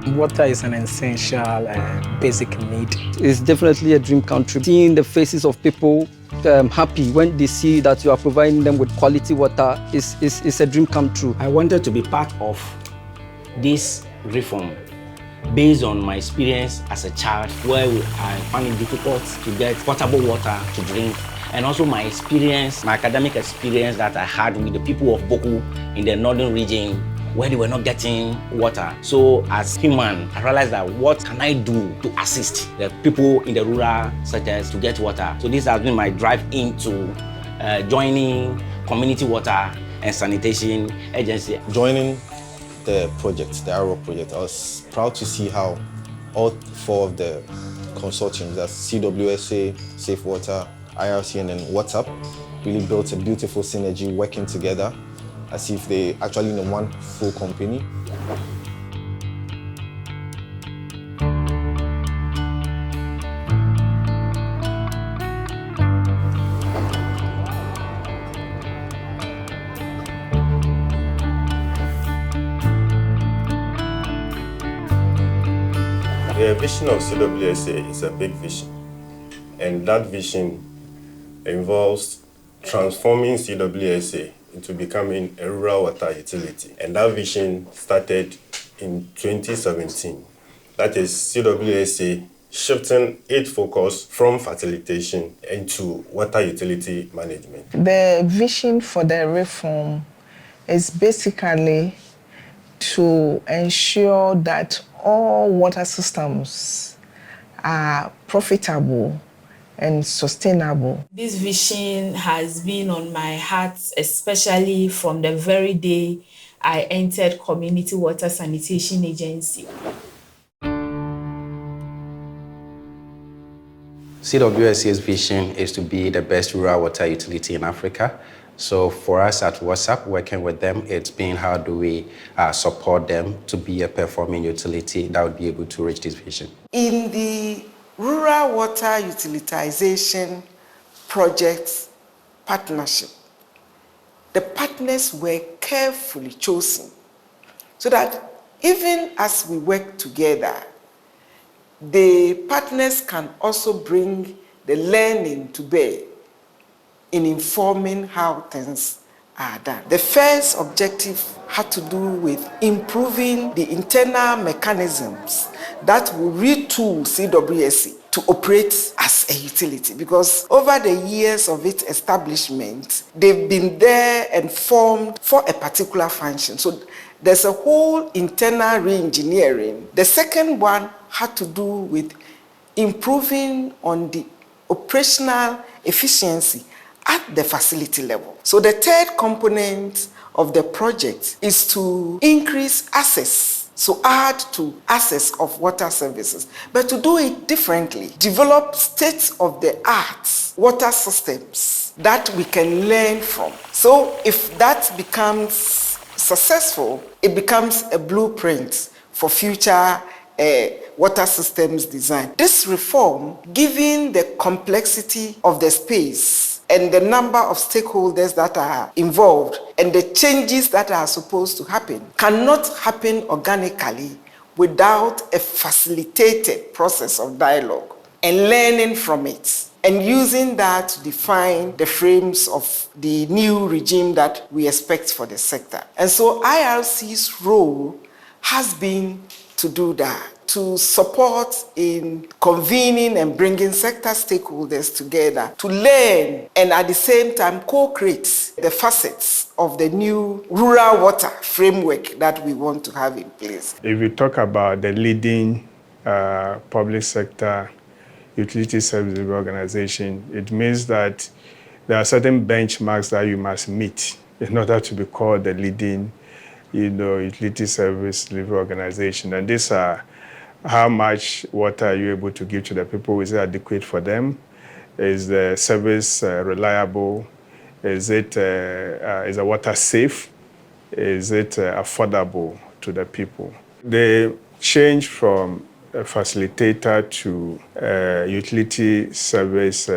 Water is an essential basic need. It's definitely a dream country. Seeing the faces of people happy when they see that you are providing them with quality water is a dream come true. I wanted to be part of this reform based on my experience as a child where I found it difficult to get potable water to drink, and also my experience, my academic experience that I had with the people of Boku in the northern region where they were not getting water. So as human, I realized that what can I do to assist the people in the rural sectors to get water? So this has been my drive into joining community water and sanitation agency. Joining the project, the RO project, I was proud to see how all four of the consortiums, that's CWSA, Safe Water, IRC, and then WhatsApp, really built a beautiful synergy working together as if they actually in one full company. The vision of CWSA is a big vision, and that vision involves transforming CWSA into becoming a rural water utility. And that vision started in 2017. That is CWSA shifting its focus from facilitation into water utility management. The vision for the reform is basically to ensure that all water systems are profitable and sustainable. This vision has been on my heart, especially from the very day I entered Community Water Sanitation Agency. CWSA's vision is to be the best rural water utility in Africa. So for us at WhatsApp, working with them, it's been how do we support them to be a performing utility that would be able to reach this vision. In the Rural Water Utilization Project Partnership, the partners were carefully chosen so that even as we work together, the partners can also bring the learning to bear in informing how things are done. The first objective had to do with improving the internal mechanisms that will retool CWSA to operate as a utility, because over the years of its establishment, they've been there and formed for a particular function. So there's a whole internal re-engineering. The second one had to do with improving on the operational efficiency at the facility level. So the third component of the project is to increase access, so add to access of water services, but to do it differently. Develop state-of-the-art water systems that we can learn from. So if that becomes successful, it becomes a blueprint for future water systems design. This reform, given the complexity of the space and the number of stakeholders that are involved and the changes that are supposed to happen, cannot happen organically without a facilitated process of dialogue and learning from it, and using that to define the frames of the new regime that we expect for the sector. And so IRC's role has been to do that, to support in convening and bringing sector stakeholders together to learn and at the same time co-create the facets of the new rural water framework that we want to have in place. If we talk about the leading public sector utility service organization, it means that there are certain benchmarks that you must meet in order to be called the leading utility service delivery organization. And these are how much water are you able to give to the people? Is it adequate for them? Is the service reliable? Is the water safe? Is it affordable to the people? The change from a facilitator to a utility service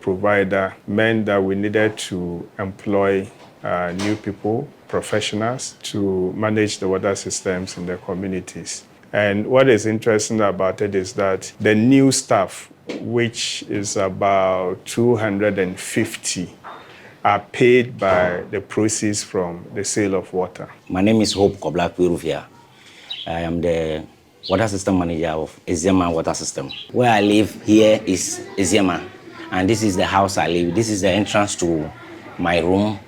provider meant that we needed to employ new people, professionals, to manage the water systems in the communities. And what is interesting about it is that the new staff, which is about 250, are paid by the proceeds from the sale of water. My name is Hope Koblak Pirufia. I am the water system manager of Eziama Water System. Where I live here is Eziama, and this is the house I live. This is the entrance to my room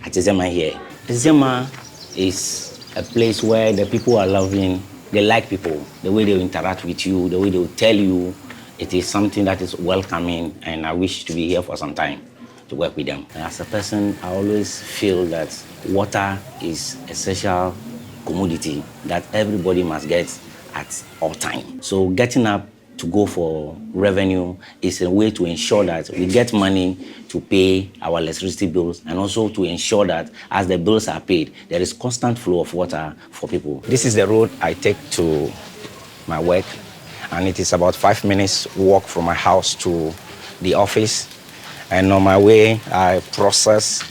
at Eziama here. Eziama is a place where the people are loving. They like people, the way they interact with you, the way they will tell you. It is something that is welcoming, and I wish to be here for some time to work with them. As a person, I always feel that water is essential commodity that everybody must get at all times. So getting up to go for revenue is a way to ensure that we get money to pay our electricity bills, and also to ensure that as the bills are paid, there is constant flow of water for people. This is the road I take to my work, and it is about 5 minutes walk from my house to the office. And on my way, I process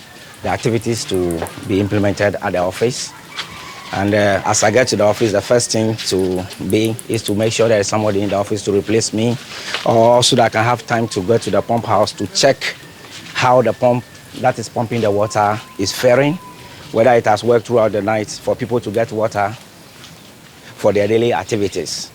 the activities to be implemented at the office. And as I get to the office, the first thing is to make sure there is somebody in the office to replace me, or so that I can have time to go to the pump house to check how the pump that is pumping the water is faring, whether it has worked throughout the night for people to get water for their daily activities.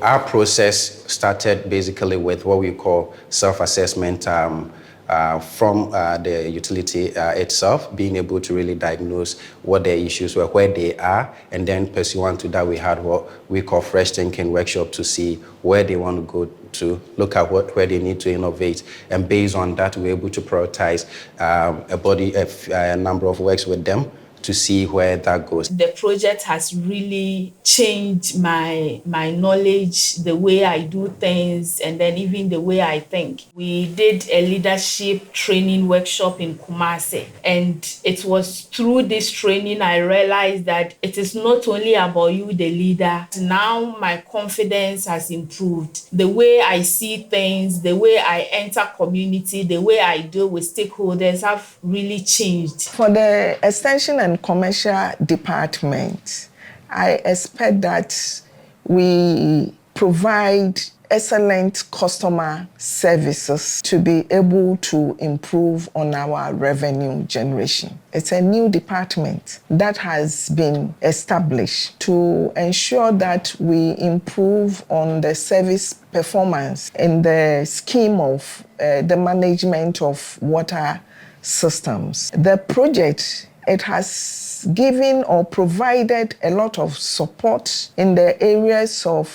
Our process started basically with what we call self-assessment from the utility itself, being able to really diagnose what their issues were, where they are, and then pursuant to that, we had what we call fresh thinking workshop to see where they want to go to, look at where they need to innovate, and based on that, we're able to prioritize a number of works with them to see where that goes. The project has really changed my knowledge, the way I do things, and then even the way I think. We did a leadership training workshop in Kumasi, and it was through this training I realized that it is not only about you, the leader. Now my confidence has improved. The way I see things, the way I enter community, the way I deal with stakeholders have really changed. For the extension and commercial department, I expect that we provide excellent customer services to be able to improve on our revenue generation. It's a new department that has been established to ensure that we improve on the service performance in the scheme of the management of water systems. The project, it has given or provided a lot of support in the areas of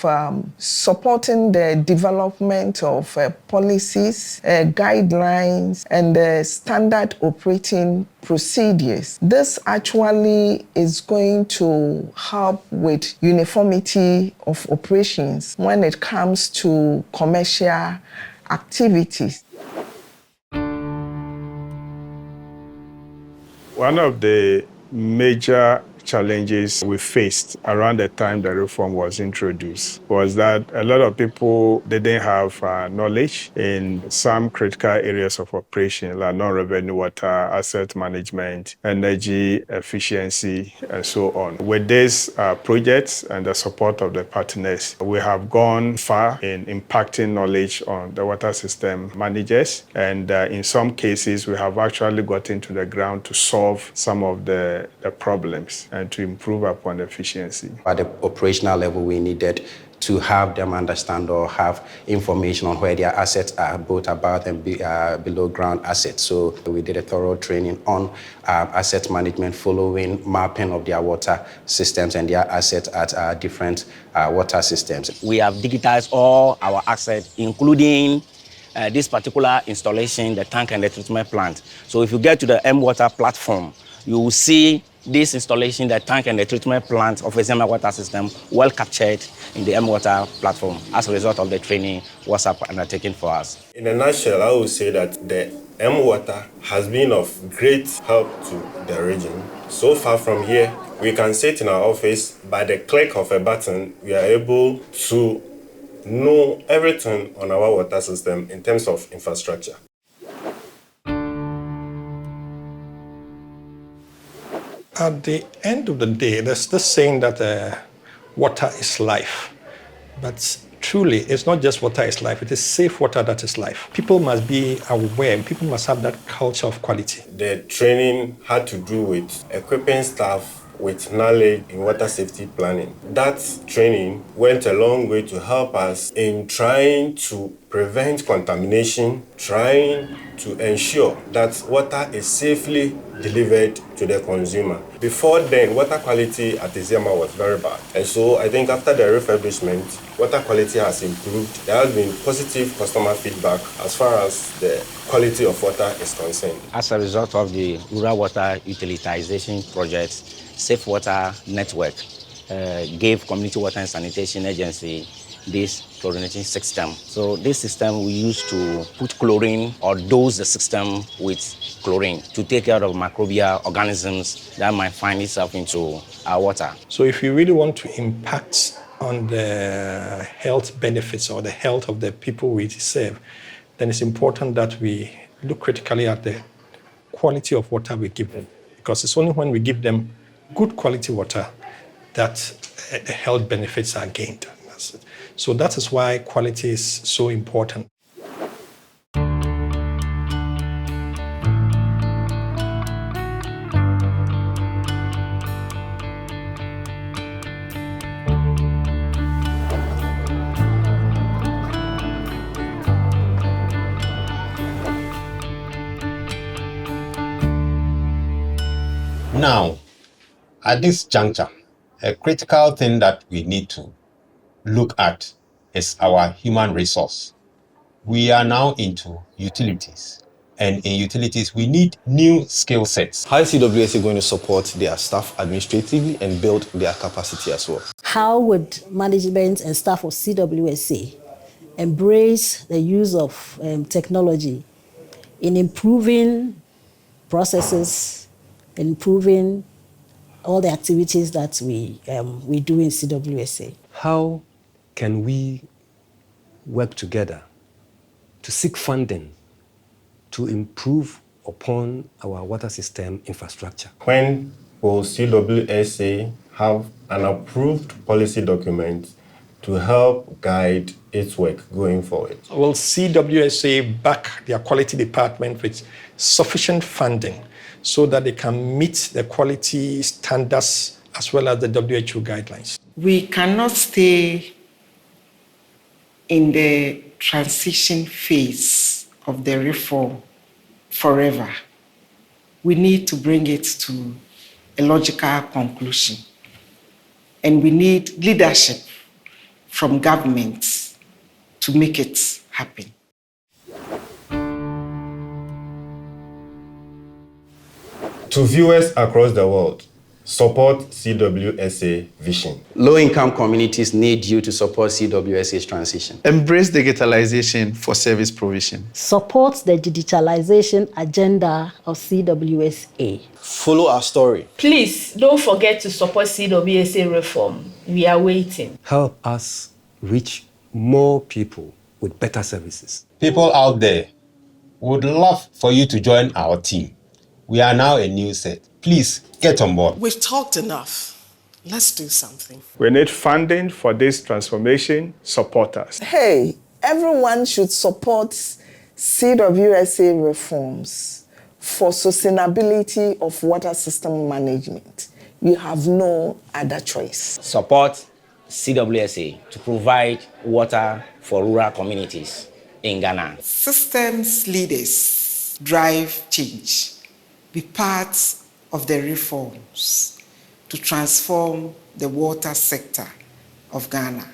supporting the development of policies, guidelines, and standard operating procedures. This actually is going to help with uniformity of operations when it comes to commercial activities. One of the major challenges we faced around the time the reform was introduced was that a lot of people didn't have knowledge in some critical areas of operation, like non-revenue water, asset management, energy efficiency, and so on. With this project and the support of the partners, we have gone far in impacting knowledge on the water system managers, and in some cases, we have actually gotten to the ground to solve some of the problems and to improve upon efficiency. At the operational level, we needed to have them understand or have information on where their assets are, both above and below ground assets. So we did a thorough training on asset management, following mapping of their water systems and their assets at different water systems. We have digitized all our assets, including this particular installation, the tank and the treatment plant. So if you get to the M-Water platform, you will see this installation, the tank and the treatment plant of Eziama Water System, well captured in the M-Water platform as a result of the training WhatsApp undertaken for us. In a nutshell, I would say that the M-Water has been of great help to the region. So far from here, we can sit in our office, by the click of a button, we are able to know everything on our water system in terms of infrastructure. At the end of the day, there's this saying that water is life. But truly, it's not just water is life, it is safe water that is life. People must be aware, people must have that culture of quality. The training had to do with equipping staff with knowledge in water safety planning. That training went a long way to help us in trying to prevent contamination, trying to ensure that water is safely delivered to the consumer. Before then, water quality at Isiama was very bad. And so I think after the refurbishment, water quality has improved. There has been positive customer feedback as far as the quality of water is concerned. As a result of the rural water utilization project, Safe Water Network gave Community Water and Sanitation Agency this chlorinating system. So this system we use to put chlorine or dose the system with chlorine to take care of microbial organisms that might find itself into our water. So if you really want to impact on the health benefits or the health of the people we serve, then it's important that we look critically at the quality of water we give them. Because it's only when we give them good quality water that the health benefits are gained. So that is why quality is so important. Now, at this juncture, a critical thing that we need to look at is our human resource. We are now into utilities, and in utilities, we need new skill sets. How is CWSA going to support their staff administratively and build their capacity as well? How would management and staff of CWSA embrace the use of technology in improving processes, improving all the activities that we do in CWSA? How can we work together to seek funding to improve upon our water system infrastructure? When will CWSA have an approved policy document to help guide its work going forward? Will CWSA back their quality department with sufficient funding so that they can meet the quality standards as well as the WHO guidelines? We cannot stay in the transition phase of the reform forever. We need to bring it to a logical conclusion. And we need leadership from governments to make it happen. To viewers across the world, support CWSA vision. Low-income communities need you to support CWSA's transition. Embrace digitalization for service provision. Support the digitalization agenda of CWSA. Follow our story. Please don't forget to support CWSA reform. We are waiting. Help us reach more people with better services. People out there would love for you to join our team. We are now a new set. Please get on board. We've talked enough. Let's do something. We need funding for this transformation. Support us. Hey, everyone should support CWSA reforms for sustainability of water system management. You have no other choice. Support CWSA to provide water for rural communities in Ghana. Systems leaders drive change. Be part of the reforms to transform the water sector of Ghana.